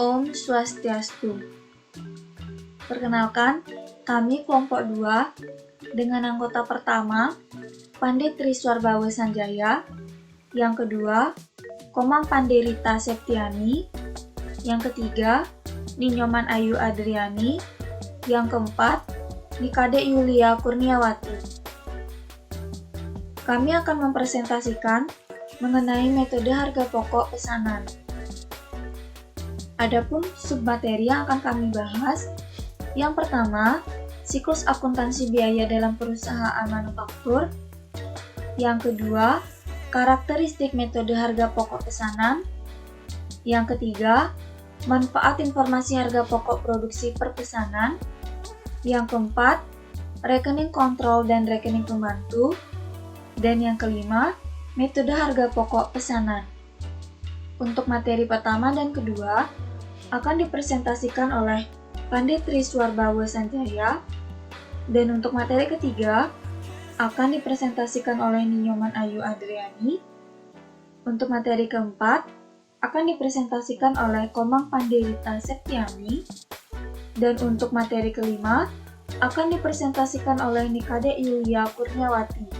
Om Swastiastu. Perkenalkan, kami kelompok 2 dengan anggota pertama, Pandit Triswarbawa Sanjaya, yang kedua, Komang Panderita Septiani, yang ketiga, Ninyoman Ayu Adriani, yang keempat, Nikade Yulia Kurniawati. Kami akan mempresentasikan mengenai metode harga pokok pesanan. Adapun submateri yang akan kami bahas, yang pertama, siklus akuntansi biaya dalam perusahaan manufaktur. Yang kedua, karakteristik metode harga pokok pesanan. Yang ketiga, manfaat informasi harga pokok produksi perpesanan. Yang keempat, rekening kontrol dan rekening pembantu. Dan yang kelima, metode harga pokok pesanan. Untuk materi pertama dan kedua akan dipresentasikan oleh Pandit Triswarbawa Sanjaya, dan untuk materi ketiga akan dipresentasikan oleh Ninyoman Ayu Adriani. Untuk materi keempat akan dipresentasikan oleh Komang Panderita Septiani, dan untuk materi kelima akan dipresentasikan oleh Nikade Yulia Kurniawati.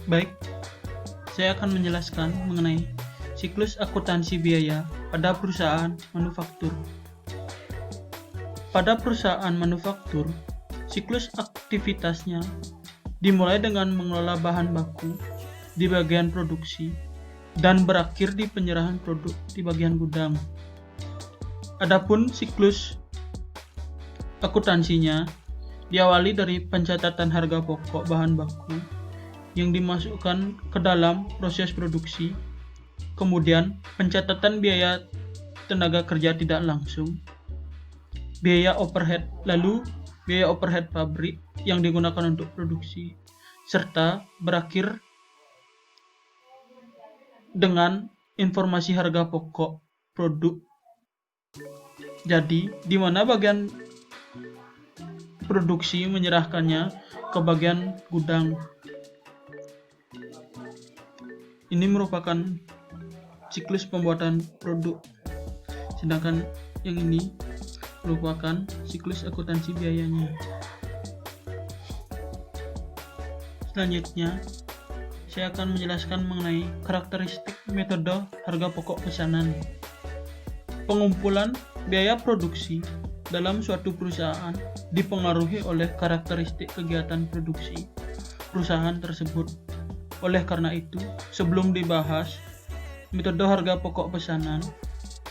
Baik, saya akan menjelaskan mengenai siklus akuntansi biaya pada perusahaan manufaktur. Pada perusahaan manufaktur, siklus aktivitasnya dimulai dengan mengelola bahan baku di bagian produksi dan berakhir di penyerahan produk di bagian gudang. Adapun siklus akuntansinya diawali dari pencatatan harga pokok bahan baku yang dimasukkan ke dalam proses produksi, kemudian pencatatan biaya tenaga kerja tidak langsung, biaya overhead, lalu biaya overhead pabrik yang digunakan untuk produksi, serta berakhir dengan informasi harga pokok produk. Jadi, di mana bagian produksi menyerahkannya ke bagian gudang. Ini merupakan siklus pembuatan produk, sedangkan yang ini merupakan siklus akuntansi biayanya. Selanjutnya, saya akan menjelaskan mengenai karakteristik metode harga pokok pesanan. Pengumpulan biaya produksi dalam suatu perusahaan dipengaruhi oleh karakteristik kegiatan produksi perusahaan tersebut. Oleh karena itu, sebelum dibahas metode harga pokok pesanan,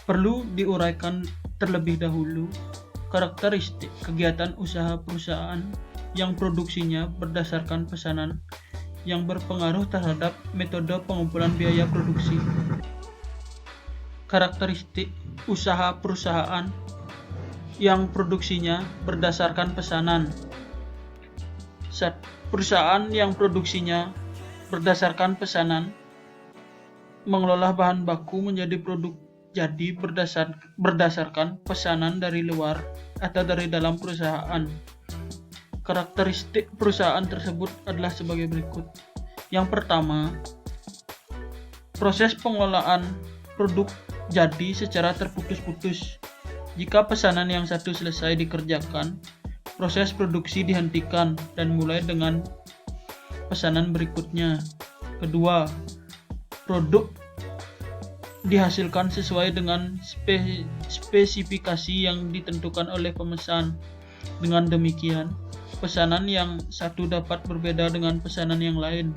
perlu diuraikan terlebih dahulu karakteristik kegiatan usaha perusahaan yang produksinya berdasarkan pesanan yang berpengaruh terhadap metode pengumpulan biaya produksi. Karakteristik usaha perusahaan yang produksinya berdasarkan pesanan. Perusahaan yang produksinya berdasarkan pesanan mengelola bahan baku menjadi produk jadi berdasarkan pesanan dari luar atau dari dalam perusahaan. Karakteristik perusahaan tersebut adalah sebagai berikut. Yang pertama, proses pengelolaan produk jadi secara terputus-putus. Jika pesanan yang satu selesai dikerjakan, proses produksi dihentikan dan mulai dengan pesanan berikutnya. Kedua, produk dihasilkan sesuai dengan spesifikasi yang ditentukan oleh pemesan. Dengan demikian, pesanan yang satu dapat berbeda dengan pesanan yang lain.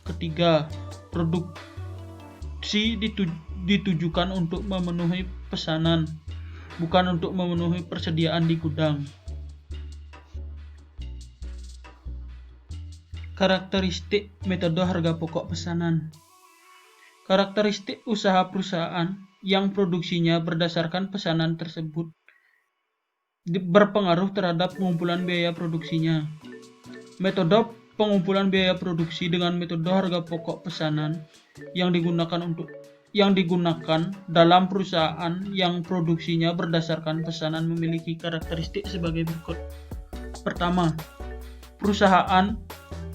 Ketiga, produksi ditujukan untuk memenuhi pesanan, bukan untuk memenuhi persediaan di gudang. Karakteristik metode harga pokok pesanan. Karakteristik usaha perusahaan yang produksinya berdasarkan pesanan tersebut berpengaruh terhadap pengumpulan biaya produksinya. Metode pengumpulan biaya produksi dengan metode harga pokok pesanan yang digunakan dalam perusahaan yang produksinya berdasarkan pesanan memiliki karakteristik sebagai berikut. Pertama, perusahaan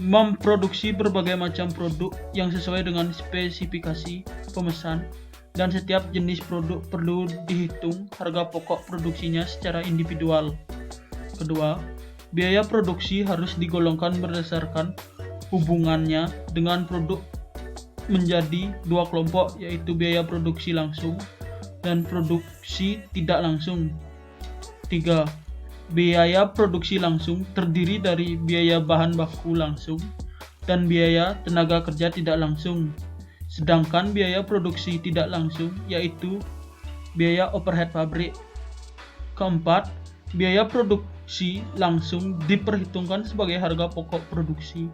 memproduksi berbagai macam produk yang sesuai dengan spesifikasi pemesan dan setiap jenis produk perlu dihitung harga pokok produksinya secara individual. Kedua, biaya produksi harus digolongkan berdasarkan hubungannya dengan produk menjadi dua kelompok, yaitu biaya produksi langsung dan produksi tidak langsung. 3. Biaya produksi langsung terdiri dari biaya bahan baku langsung dan biaya tenaga kerja tidak langsung. Sedangkan biaya produksi tidak langsung yaitu biaya overhead pabrik. Keempat, biaya produksi langsung diperhitungkan sebagai harga pokok produksi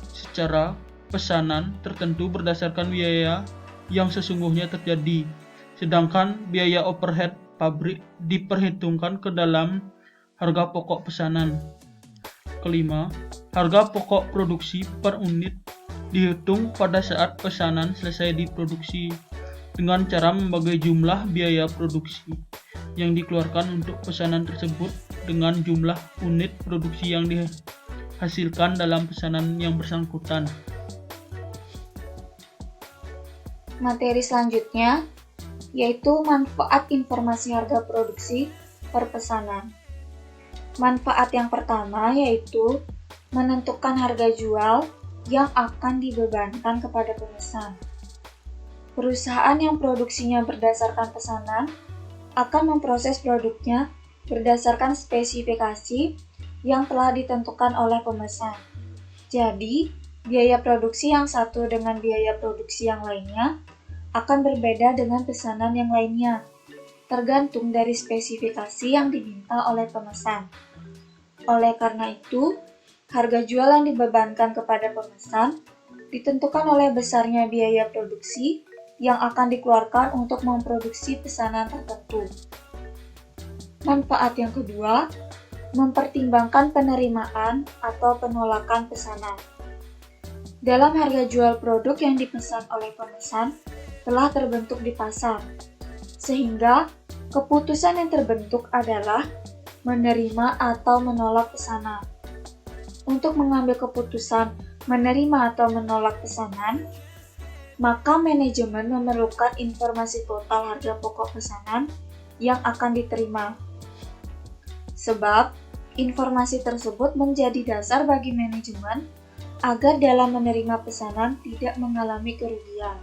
secara pesanan tertentu berdasarkan biaya yang sesungguhnya terjadi. Sedangkan biaya overhead pabrik diperhitungkan ke dalam harga pokok pesanan. Kelima, harga pokok produksi per unit dihitung pada saat pesanan selesai diproduksi dengan cara membagi jumlah biaya produksi yang dikeluarkan untuk pesanan tersebut dengan jumlah unit produksi yang dihasilkan dalam pesanan yang bersangkutan. Materi selanjutnya yaitu manfaat informasi harga produksi per pesanan. Manfaat yang pertama yaitu menentukan harga jual yang akan dibebankan kepada pemesan. Perusahaan yang produksinya berdasarkan pesanan akan memproses produknya berdasarkan spesifikasi yang telah ditentukan oleh pemesan. Jadi, biaya produksi yang satu dengan biaya produksi yang lainnya akan berbeda dengan pesanan yang lainnya, tergantung dari spesifikasi yang diminta oleh pemesan. Oleh karena itu, harga jual yang dibebankan kepada pemesan ditentukan oleh besarnya biaya produksi yang akan dikeluarkan untuk memproduksi pesanan tertentu. Manfaat yang kedua, mempertimbangkan penerimaan atau penolakan pesanan. Dalam harga jual produk yang dipesan oleh pemesan telah terbentuk di pasar, sehingga keputusan yang terbentuk adalah menerima atau menolak pesanan. Untuk mengambil keputusan menerima atau menolak pesanan, maka manajemen memerlukan informasi total harga pokok pesanan yang akan diterima. Sebab, informasi tersebut menjadi dasar bagi manajemen agar dalam menerima pesanan tidak mengalami kerugian.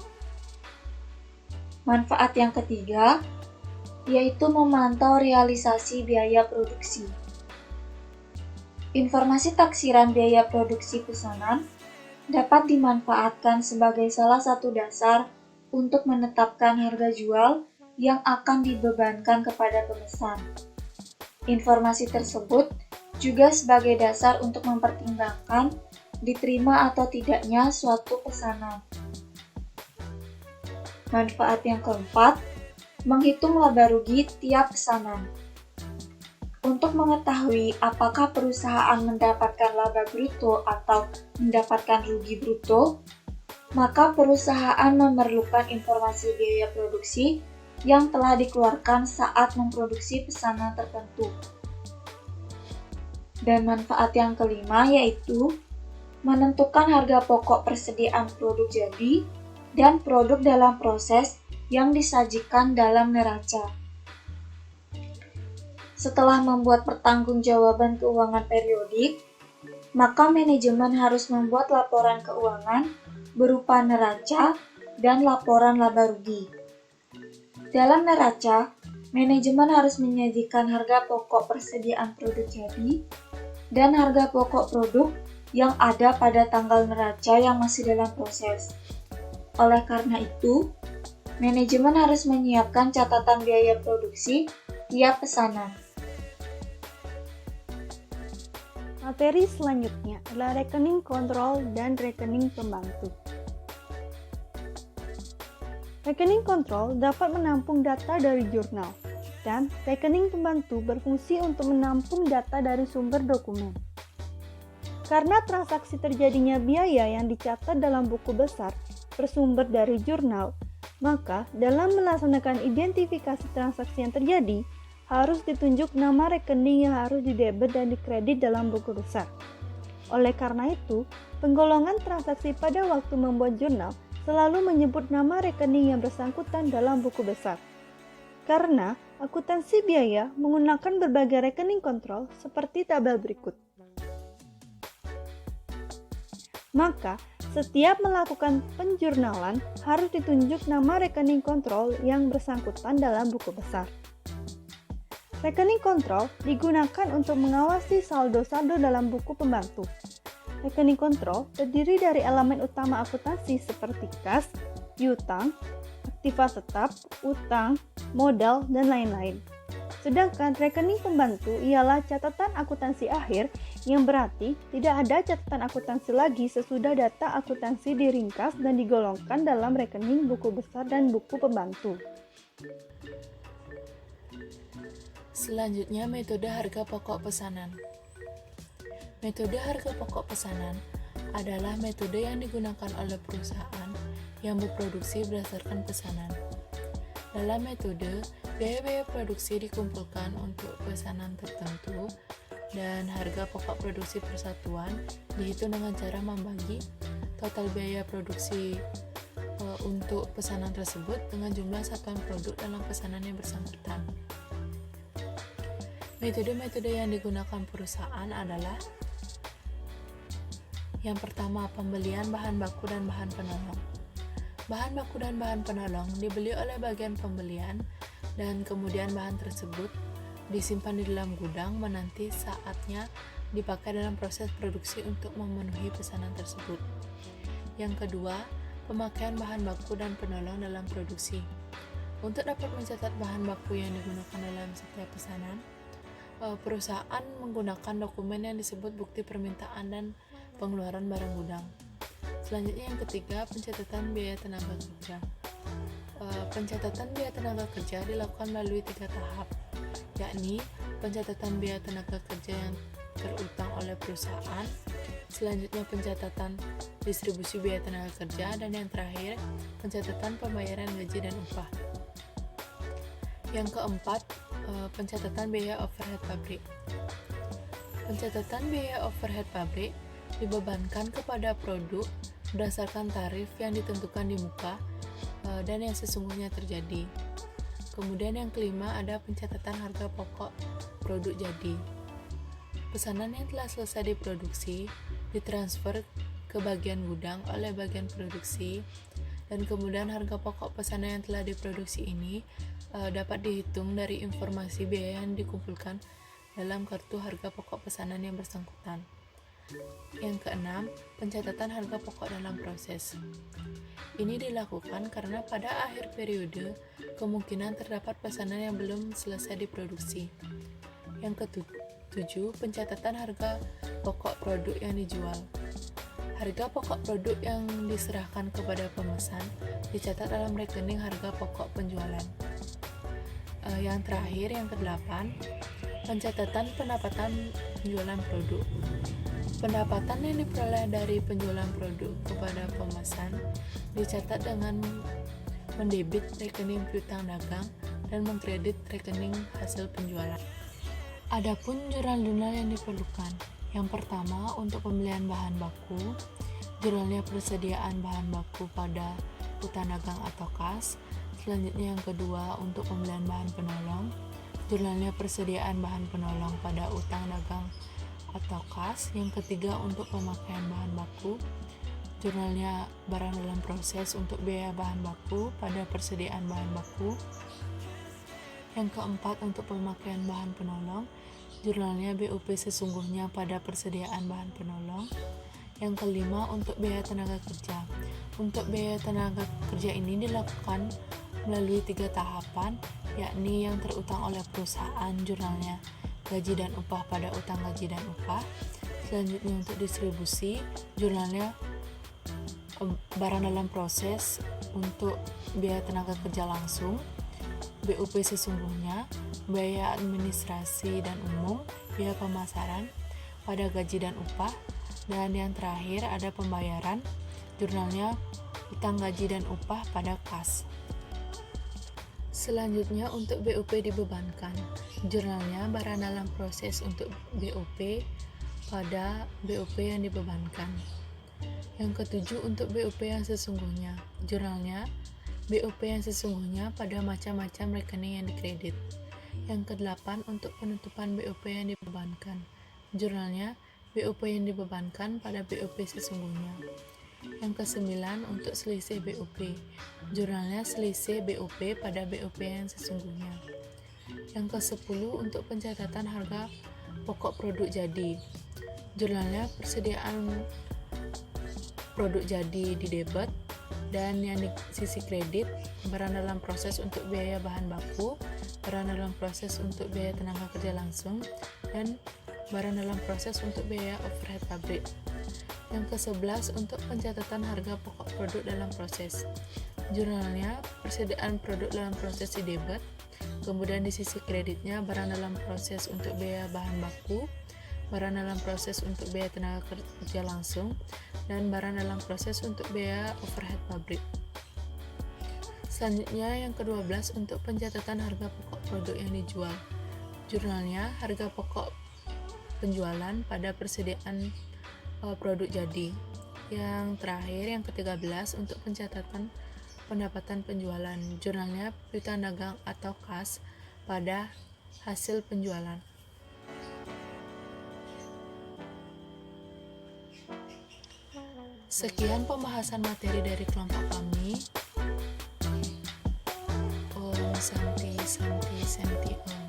Manfaat yang ketiga, yaitu memantau realisasi biaya produksi. Informasi taksiran biaya produksi pesanan dapat dimanfaatkan sebagai salah satu dasar untuk menetapkan harga jual yang akan dibebankan kepada pemesan. Informasi tersebut juga sebagai dasar untuk mempertimbangkan diterima atau tidaknya suatu pesanan. Manfaat yang keempat, menghitung laba rugi tiap pesanan. Untuk mengetahui apakah perusahaan mendapatkan laba bruto atau mendapatkan rugi bruto, maka perusahaan memerlukan informasi biaya produksi yang telah dikeluarkan saat memproduksi pesanan tertentu. Dan manfaat yang kelima yaitu menentukan harga pokok persediaan produk jadi dan produk dalam proses yang disajikan dalam neraca. Setelah membuat pertanggungjawaban keuangan periodik, maka manajemen harus membuat laporan keuangan berupa neraca dan laporan laba rugi. Dalam neraca, manajemen harus menyajikan harga pokok persediaan produk jadi dan harga pokok produk yang ada pada tanggal neraca yang masih dalam proses. Oleh karena itu, manajemen harus menyiapkan catatan biaya produksi tiap pesanan. Materi selanjutnya adalah rekening kontrol dan rekening pembantu. Rekening kontrol dapat menampung data dari jurnal, dan rekening pembantu berfungsi untuk menampung data dari sumber dokumen. Karena transaksi terjadinya biaya yang dicatat dalam buku besar bersumber dari jurnal, maka dalam melaksanakan identifikasi transaksi yang terjadi, harus ditunjuk nama rekening yang harus didebet dan dikredit dalam buku besar. Oleh karena itu, penggolongan transaksi pada waktu membuat jurnal selalu menyebut nama rekening yang bersangkutan dalam buku besar. Karena akuntansi biaya menggunakan berbagai rekening kontrol seperti tabel berikut. Maka, setiap melakukan penjurnalan harus ditunjuk nama rekening kontrol yang bersangkutan dalam buku besar. Rekening kontrol digunakan untuk mengawasi saldo-saldo dalam buku pembantu. Rekening kontrol terdiri dari elemen utama akuntansi seperti kas, piutang, aktiva tetap, utang, modal, dan lain-lain. Sedangkan rekening pembantu ialah catatan akuntansi akhir yang berarti tidak ada catatan akuntansi lagi sesudah data akuntansi diringkas dan digolongkan dalam rekening buku besar dan buku pembantu. Selanjutnya, metode harga pokok pesanan. Metode harga pokok pesanan adalah metode yang digunakan oleh perusahaan yang berproduksi berdasarkan pesanan. Dalam metode, biaya-biaya produksi dikumpulkan untuk pesanan tertentu dan harga pokok produksi persatuan dihitung dengan cara membagi total biaya produksi untuk pesanan tersebut dengan jumlah satuan produk dalam pesanan yang bersangkutan. Metode-metode yang digunakan perusahaan adalah: yang pertama, pembelian bahan baku dan bahan penolong. Bahan baku dan bahan penolong dibeli oleh bagian pembelian dan kemudian bahan tersebut disimpan di dalam gudang menanti saatnya dipakai dalam proses produksi untuk memenuhi pesanan tersebut. Yang kedua, pemakaian bahan baku dan penolong dalam produksi. Untuk dapat mencatat bahan baku yang digunakan dalam setiap pesanan, perusahaan menggunakan dokumen yang disebut bukti permintaan dan pengeluaran barang gudang. Selanjutnya yang ketiga, pencatatan biaya tenaga kerja. Pencatatan biaya tenaga kerja dilakukan melalui 3 tahap, yakni pencatatan biaya tenaga kerja yang terutang oleh perusahaan, selanjutnya pencatatan distribusi biaya tenaga kerja, dan yang terakhir pencatatan pembayaran gaji dan upah. Yang keempat, pencatatan biaya overhead pabrik. Pencatatan biaya overhead pabrik dibebankan kepada produk berdasarkan tarif yang ditentukan di muka dan yang sesungguhnya terjadi. Kemudian yang kelima, ada pencatatan harga pokok produk jadi. Pesanan yang telah selesai diproduksi ditransfer ke bagian gudang oleh bagian produksi, dan kemudian harga pokok pesanan yang telah diproduksi ini dapat dihitung dari informasi biaya yang dikumpulkan dalam kartu harga pokok pesanan yang bersangkutan. Yang keenam, pencatatan harga pokok dalam proses. Ini dilakukan karena pada akhir periode kemungkinan terdapat pesanan yang belum selesai diproduksi. Yang ketujuh, pencatatan harga pokok produk yang dijual. Harga pokok produk yang diserahkan kepada pemesan dicatat dalam rekening harga pokok penjualan. Yang terakhir, yang kedelapan, pencatatan pendapatan penjualan produk. Pendapatan yang diperoleh dari penjualan produk kepada pemesan dicatat dengan mendebit rekening piutang dagang dan mengkredit rekening hasil penjualan. Adapun jurnal-jurnal yang diperlukan. Yang pertama, untuk pembelian bahan baku, jurnalnya persediaan bahan baku pada utang dagang atau kas. Selanjutnya yang kedua, untuk pembelian bahan penolong, jurnalnya persediaan bahan penolong pada utang dagang atau kas. Yang ketiga, untuk pemakaian bahan baku, jurnalnya barang dalam proses untuk biaya bahan baku pada persediaan bahan baku. Yang keempat, untuk pemakaian bahan penolong, jurnalnya BUP sesungguhnya pada persediaan bahan penolong. Yang kelima, untuk biaya tenaga kerja. Untuk biaya tenaga kerja ini dilakukan melalui 3 tahapan, yakni yang terutang oleh perusahaan, jurnalnya gaji dan upah pada utang gaji dan upah. Selanjutnya untuk distribusi, jurnalnya barang dalam proses untuk biaya tenaga kerja langsung, BUP sesungguhnya, biaya administrasi dan umum, biaya pemasaran pada gaji dan upah, dan yang terakhir ada pembayaran, jurnalnya utang gaji dan upah pada kas. Selanjutnya untuk BUP dibebankan, jurnalnya barang dalam proses untuk BUP pada BUP yang dibebankan. Yang ketujuh, untuk BOP yang sesungguhnya. Jurnalnya, BOP yang sesungguhnya pada macam-macam rekening yang dikredit. Yang kedelapan, untuk penutupan BOP yang dibebankan. Jurnalnya, BOP yang dibebankan pada BOP sesungguhnya. Yang kesembilan, untuk selisih BOP. Jurnalnya, selisih BOP pada BOP yang sesungguhnya. Yang ke-10, untuk pencatatan harga pokok produk jadi. Jurnalnya, persediaan produk jadi di debit, dan yang di sisi kredit, barang dalam proses untuk biaya bahan baku, barang dalam proses untuk biaya tenaga kerja langsung, dan barang dalam proses untuk biaya overhead pabrik. Yang ke-11, untuk pencatatan harga pokok produk dalam proses. Jurnalnya, persediaan produk dalam proses di debit, kemudian di sisi kreditnya barang dalam proses untuk biaya bahan baku, barang dalam proses untuk biaya tenaga kerja langsung, dan barang dalam proses untuk biaya overhead pabrik. Selanjutnya yang ke-12, untuk pencatatan harga pokok produk yang dijual. Jurnalnya, harga pokok penjualan pada persediaan produk jadi. Yang terakhir, yang ke-13, untuk pencatatan pendapatan penjualan. Jurnalnya, piutang dagang atau kas pada hasil penjualan. Sekian pembahasan materi dari kelompok kami. Om Santi Santi Santi Om.